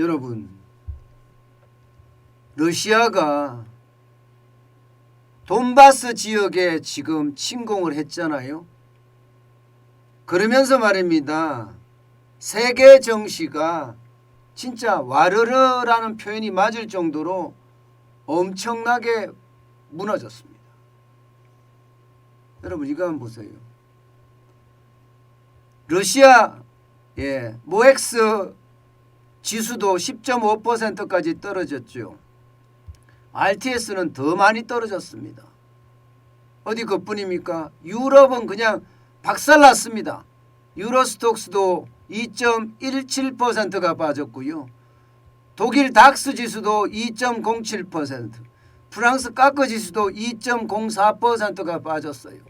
여러분, 러시아가 돈바스 지역에 지금 침공을 했잖아요. 그러면서 말입니다. 세계 정시가 진짜 와르르라는 표현이 맞을 정도로 엄청나게 무너졌습니다. 여러분 이거 한번 보세요. 러시아 모엑스 지수도 10.5%까지 떨어졌죠. RTS는 더 많이 떨어졌습니다. 어디 그뿐입니까? 유럽은 그냥 박살났습니다. 유로스톡스도 2.17%가 빠졌고요. 독일 닥스 지수도 2.07%, 프랑스 까크 지수도 2.04%가 빠졌어요.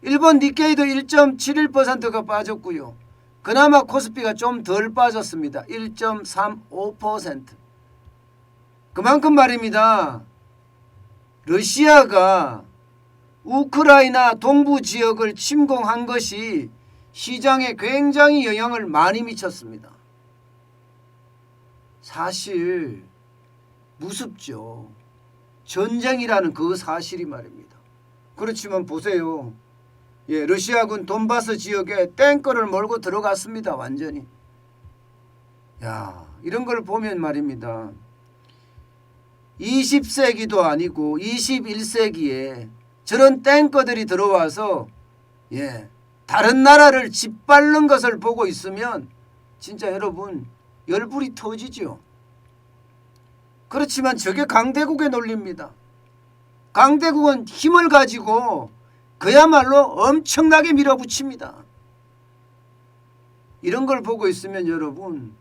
일본 니케이도 1.71%가 빠졌고요. 그나마 코스피가 좀 덜 빠졌습니다. 1.35%. 그만큼 말입니다. 러시아가 우크라이나 동부 지역을 침공한 것이 시장에 굉장히 영향을 많이 미쳤습니다. 사실 무섭죠. 전쟁이라는 그 사실이 말입니다. 그렇지만 보세요. 러시아군 돈바스 지역에 탱커를 몰고 들어갔습니다. 완전히. 이런 걸 보면 말입니다. 20세기도 아니고 21세기에 저런 탱커들이 들어와서 다른 나라를 짓밟는 것을 보고 있으면 진짜 여러분 열불이 터지죠. 그렇지만 저게 강대국의 논리입니다. 강대국은 힘을 가지고 그야말로 엄청나게 밀어붙입니다. 이런 걸 보고 있으면 여러분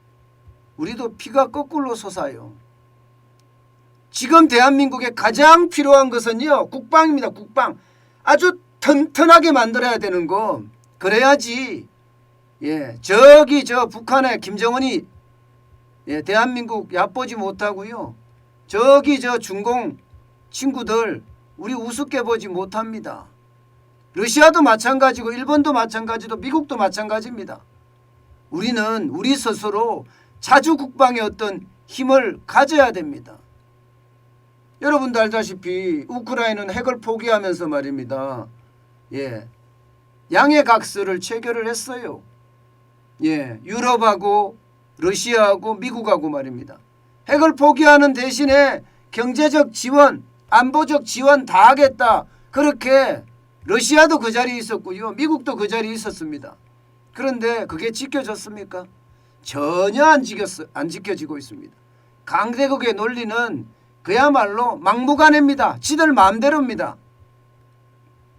우리도 피가 거꾸로 솟아요. 지금 대한민국에 가장 필요한 것은요 국방입니다. 국방. 아주 튼튼하게 만들어야 되는 거. 그래야지 저기 저 북한의 김정은이 대한민국 얕보지 못하고요. 저기 저 중공 친구들 우리 우습게 보지 못합니다. 러시아도 마찬가지고 일본도 마찬가지고 미국도 마찬가지입니다. 우리는 우리 스스로 자주 국방의 어떤 힘을 가져야 됩니다. 여러분도 알다시피 우크라이나는 핵을 포기하면서 말입니다. 양해각서를 체결을 했어요. 유럽하고 러시아하고 미국하고 말입니다. 핵을 포기하는 대신에 경제적 지원, 안보적 지원 다 하겠다. 그렇게 러시아도 그 자리에 있었고요. 미국도 그 자리에 있었습니다. 그런데 그게 지켜졌습니까? 전혀 안 지켜지고 있습니다. 강대국의 논리는 그야말로 막무가내입니다. 지들 마음대로입니다.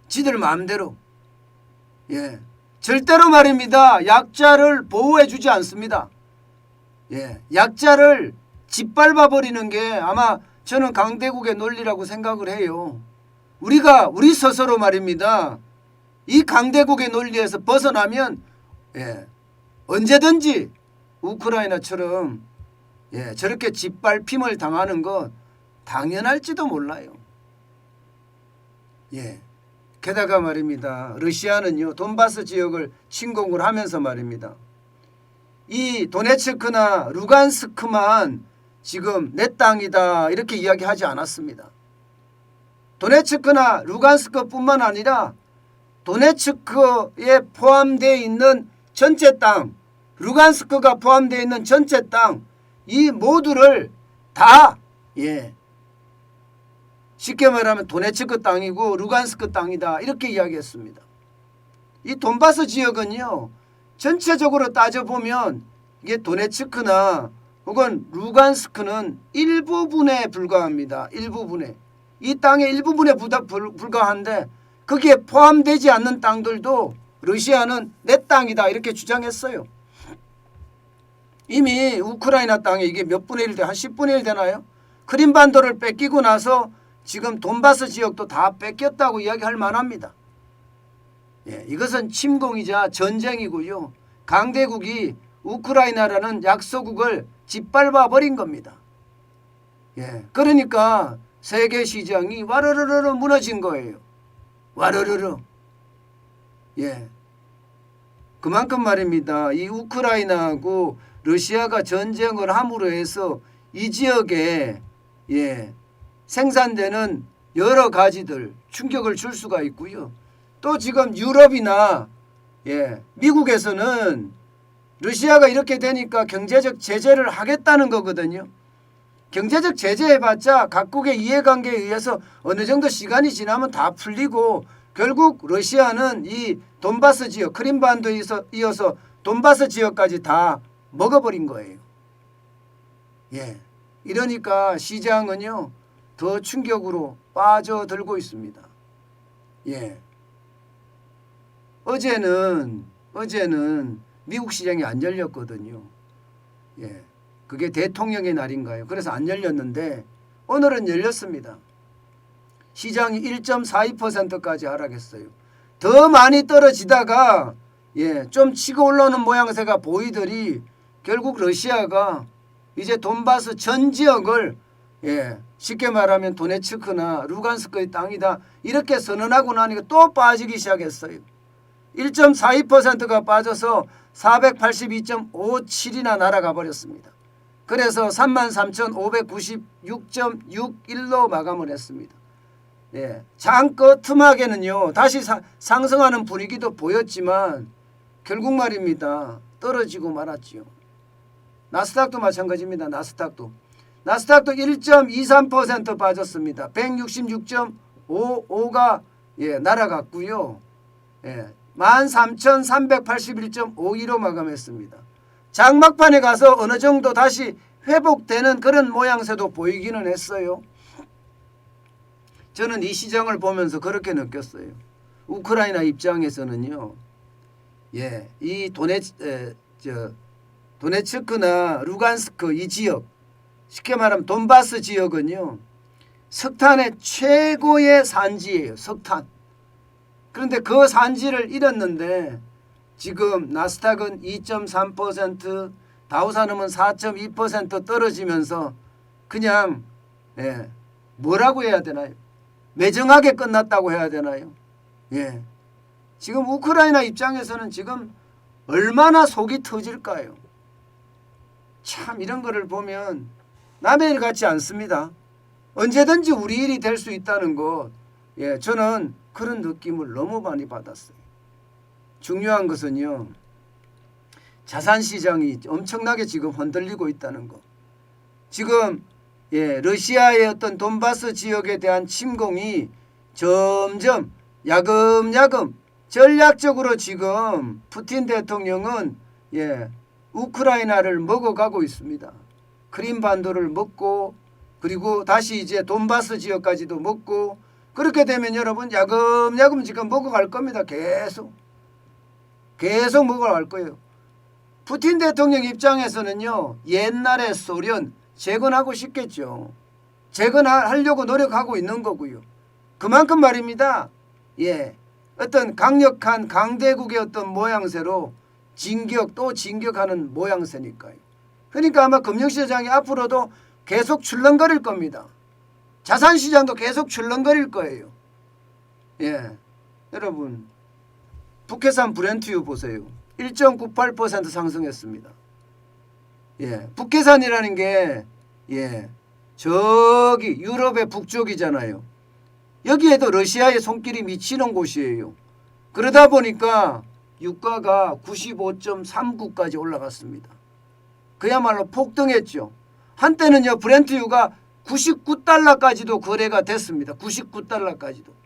지들 마음대로. 절대로 말입니다. 약자를 보호해 주지 않습니다. 약자를 짓밟아 버리는 게 아마 저는 강대국의 논리라고 생각을 해요. 우리가 우리 스스로 말입니다. 이 강대국의 논리에서 벗어나면 언제든지 우크라이나처럼 저렇게 짓밟힘을 당하는 것 당연할지도 몰라요. 게다가 말입니다. 러시아는요 돈바스 지역을 침공을 하면서 말입니다. 이 도네츠크나 루간스크만 지금 내 땅이다 이렇게 이야기하지 않았습니다. 도네츠크나 루간스크뿐만 아니라 도네츠크에 포함되어 있는 전체 땅, 루간스크가 포함되어 있는 전체 땅, 이 모두를 다 쉽게 말하면 도네츠크 땅이고 루간스크 땅이다 이렇게 이야기했습니다. 이 돈바스 지역은요 전체적으로 따져보면 이게 도네츠크나 혹은 루간스크는 일부분에 불과합니다. 일부분에. 이 땅의 일부분에 불과한데 거기에 포함되지 않는 땅들도 러시아는 내 땅이다 이렇게 주장했어요. 이미 우크라이나 땅에 이게 몇 분의 1 돼? 한 10분의 1 되나요? 크림반도를 뺏기고 나서 지금 돈바스 지역도 다 뺏겼다고 이야기할 만합니다. 이것은 침공이자 전쟁이고요. 강대국이 우크라이나라는 약소국을 짓밟아 버린 겁니다. 그러니까 세계 시장이 와르르르 무너진 거예요. 와르르르. 그만큼 말입니다. 이 우크라이나하고 러시아가 전쟁을 함으로 해서 이 지역에 생산되는 여러 가지들 충격을 줄 수가 있고요. 또 지금 유럽이나 미국에서는 러시아가 이렇게 되니까 경제적 제재를 하겠다는 거거든요. 경제적 제재 해봤자 각국의 이해관계에 의해서 어느 정도 시간이 지나면 다 풀리고 결국 러시아는 이 돈바스 지역, 크림반도에 이어서 돈바스 지역까지 다 먹어버린 거예요. 이러니까 시장은요 더 충격으로 빠져들고 있습니다. 어제는 미국 시장이 안 열렸거든요. 그게 대통령의 날인가요? 그래서 안 열렸는데 오늘은 열렸습니다. 시장이 1.42%까지 하락했어요. 더 많이 떨어지다가 좀 치고 올라오는 모양새가 보이더니 결국 러시아가 이제 돈바스 전 지역을 쉽게 말하면 도네츠크나 루간스크의 땅이다 이렇게 선언하고 나니까 또 빠지기 시작했어요. 1.42%가 빠져서 482.57이나 날아가 버렸습니다. 그래서 33,596.61로 마감을 했습니다. 장 끝틈하게는요 다시 상승하는 분위기도 보였지만 결국 말입니다. 떨어지고 말았지요. 나스닥도 마찬가지입니다. 나스닥도 1.23% 빠졌습니다. 166.55가 날아갔고요. 13,381.52로 마감했습니다. 장막판에 가서 어느 정도 다시 회복되는 그런 모양새도 보이기는 했어요. 저는 이 시장을 보면서 그렇게 느꼈어요. 우크라이나 입장에서는요. 이 도네츠크나 루간스크 이 지역 쉽게 말하면 돈바스 지역은요. 석탄의 최고의 산지예요. 석탄. 그런데 그 산지를 잃었는데 지금 나스닥은 2.3%, 다우산음은 4.2% 떨어지면서 그냥 뭐라고 해야 되나요? 매정하게 끝났다고 해야 되나요? 지금 우크라이나 입장에서는 지금 얼마나 속이 터질까요? 참 이런 거를 보면 남의 일 같지 않습니다. 언제든지 우리 일이 될 수 있다는 것. 저는 그런 느낌을 너무 많이 받았어요. 중요한 것은요. 자산시장이 엄청나게 지금 흔들리고 있다는 것. 지금 러시아의 어떤 돈바스 지역에 대한 침공이 점점 야금야금 전략적으로 지금 푸틴 대통령은 우크라이나를 먹어가고 있습니다. 크림반도를 먹고 그리고 다시 이제 돈바스 지역까지도 먹고 그렇게 되면 여러분 야금야금 지금 먹어갈 겁니다. 계속 먹어갈 거예요. 푸틴 대통령 입장에서는요. 옛날의 소련 재건하고 싶겠죠. 재건하려고 노력하고 있는 거고요. 그만큼 말입니다. 어떤 강력한 강대국의 어떤 모양새로 또 진격하는 모양새니까요. 그러니까 아마 금융시장이 앞으로도 계속 출렁거릴 겁니다. 자산시장도 계속 출렁거릴 거예요. 여러분 북해산 브렌트유 보세요. 1.98% 상승했습니다. 북해산이라는 게 저기 유럽의 북쪽이잖아요. 여기에도 러시아의 손길이 미치는 곳이에요. 그러다 보니까 유가가 95.39까지 올라갔습니다. 그야말로 폭등했죠. 한때는요 브렌트유가 99달러까지도 거래가 됐습니다. 99달러까지도.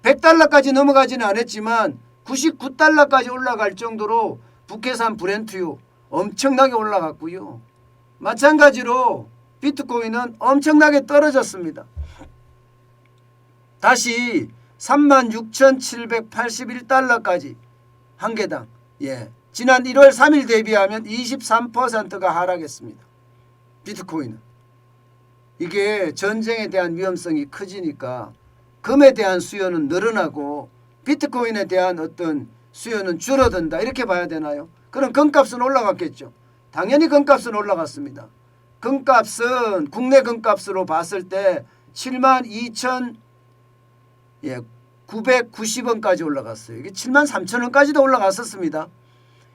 100달러까지 넘어가지는 않았지만 99달러까지 올라갈 정도로 북해산 브렌트유 엄청나게 올라갔고요. 마찬가지로 비트코인은 엄청나게 떨어졌습니다. 다시 36,781달러까지 한 개당. 지난 1월 3일 대비하면 23%가 하락했습니다. 비트코인은. 이게 전쟁에 대한 위험성이 커지니까 금에 대한 수요는 늘어나고 비트코인에 대한 어떤 수요는 줄어든다. 이렇게 봐야 되나요? 그럼 금값은 올라갔겠죠. 당연히 금값은 올라갔습니다. 금값은 국내 금값으로 봤을 때 72,000 990원까지 올라갔어요. 이게 73,000원까지도 올라갔었습니다.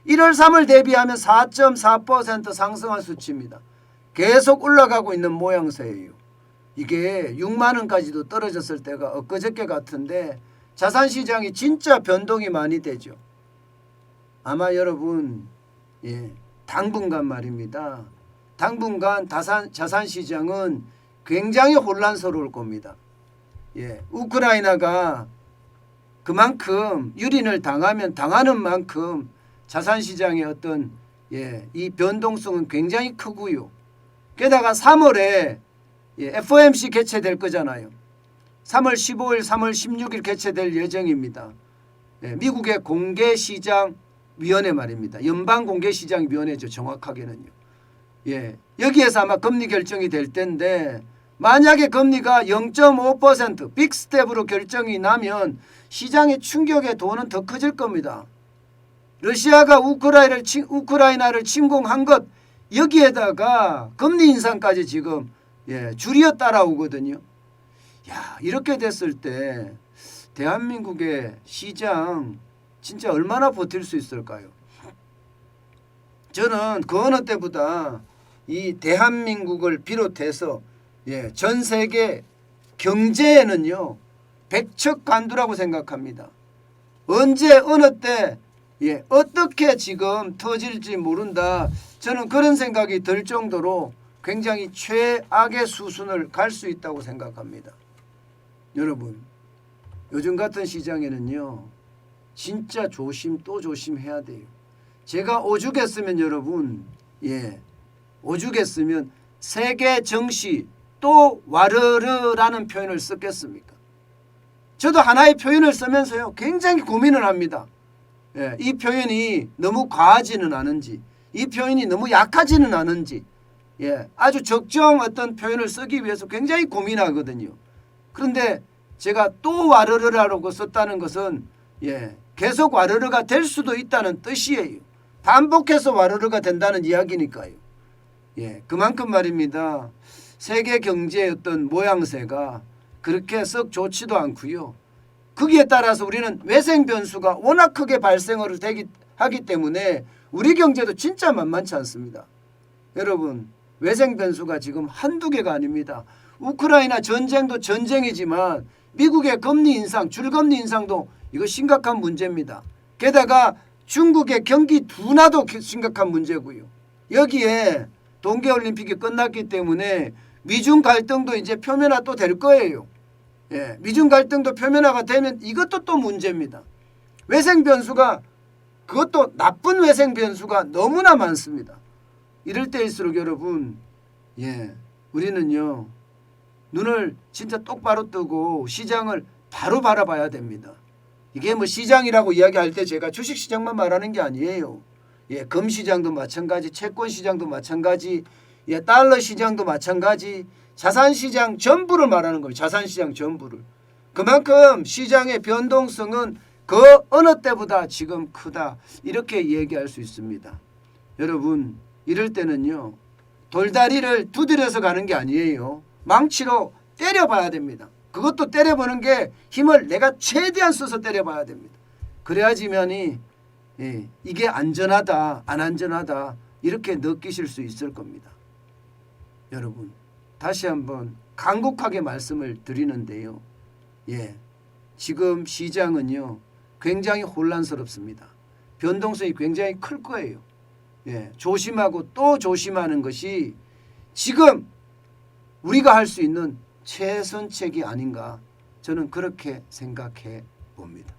1월 3월 대비하면 4.4% 상승한 수치입니다. 계속 올라가고 있는 모양새예요. 이게 6만 원까지도 떨어졌을 때가 엊그저께 같은데 자산시장이 진짜 변동이 많이 되죠. 아마 여러분 당분간 말입니다. 당분간 자산시장은 굉장히 혼란스러울 겁니다. 우크라이나가 그만큼 유린을 당하면 당하는 만큼 자산시장의 어떤 이 변동성은 굉장히 크고요. 게다가 3월에 FOMC 개최될 거잖아요. 3월 15일, 3월 16일 개최될 예정입니다. 미국의 공개시장위원회 말입니다. 연방공개시장위원회죠. 정확하게는요. 여기에서 아마 금리 결정이 될 텐데 만약에 금리가 0.5% 빅스텝으로 결정이 나면 시장의 충격의 도는 더 커질 겁니다. 러시아가 우크라이나를 침공한 것 여기에다가 금리 인상까지 지금 줄이어 따라오거든요. 이렇게 됐을 때 대한민국의 시장 진짜 얼마나 버틸 수 있을까요? 저는 그 어느 때보다 이 대한민국을 비롯해서 전 세계 경제에는요 백척간두라고 생각합니다. 언제 어느 때 어떻게 지금 터질지 모른다. 저는 그런 생각이 들 정도로 굉장히 최악의 수순을 갈 수 있다고 생각합니다. 여러분 요즘 같은 시장에는요 진짜 조심 또 조심해야 돼요. 제가 오죽했으면 여러분 오죽했으면 세계 정시 또 와르르라는 표현을 썼겠습니까? 저도 하나의 표현을 쓰면서요 굉장히 고민을 합니다. 이 표현이 너무 과하지는 않은지 이 표현이 너무 약하지는 않은지 아주 적정 어떤 표현을 쓰기 위해서 굉장히 고민하거든요. 그런데 제가 또 와르르라고 썼다는 것은 계속 와르르가 될 수도 있다는 뜻이에요. 반복해서 와르르가 된다는 이야기니까요. 그만큼 말입니다. 세계 경제의 어떤 모양새가 그렇게 썩 좋지도 않고요. 거기에 따라서 우리는 외생 변수가 워낙 크게 발생을 하기 때문에 우리 경제도 진짜 만만치 않습니다. 여러분 외생 변수가 지금 한두 개가 아닙니다. 우크라이나 전쟁도 전쟁이지만 미국의 금리 인상, 줄금리 인상도 이거 심각한 문제입니다. 게다가 중국의 경기 둔화도 심각한 문제고요. 여기에 동계올림픽이 끝났기 때문에 미중 갈등도 이제 표면화 또 될 거예요. 미중 갈등도 표면화가 되면 이것도 또 문제입니다. 외생 변수가 그것도 나쁜 외생 변수가 너무나 많습니다. 이럴 때일수록 여러분 우리는요 눈을 진짜 똑바로 뜨고 시장을 바로 바라봐야 됩니다. 이게 뭐 시장이라고 이야기할 때 제가 주식시장만 말하는 게 아니에요. 금시장도 마찬가지, 채권시장도 마찬가지, 달러 시장도 마찬가지, 자산시장 전부를 말하는 거예요. 자산시장 전부를. 그만큼 시장의 변동성은 그 어느 때보다 지금 크다. 이렇게 얘기할 수 있습니다. 여러분 이럴 때는요 돌다리를 두드려서 가는 게 아니에요. 망치로 때려봐야 됩니다. 그것도 때려보는 게 힘을 내가 최대한 써서 때려봐야 됩니다. 그래야지만이 이게 안전하다 안 안전하다 이렇게 느끼실 수 있을 겁니다. 여러분 다시 한번 간곡하게 말씀을 드리는데요. 지금 시장은요 굉장히 혼란스럽습니다. 변동성이 굉장히 클 거예요. 조심하고 또 조심하는 것이 지금 우리가 할 수 있는 최선책이 아닌가 저는 그렇게 생각해 봅니다.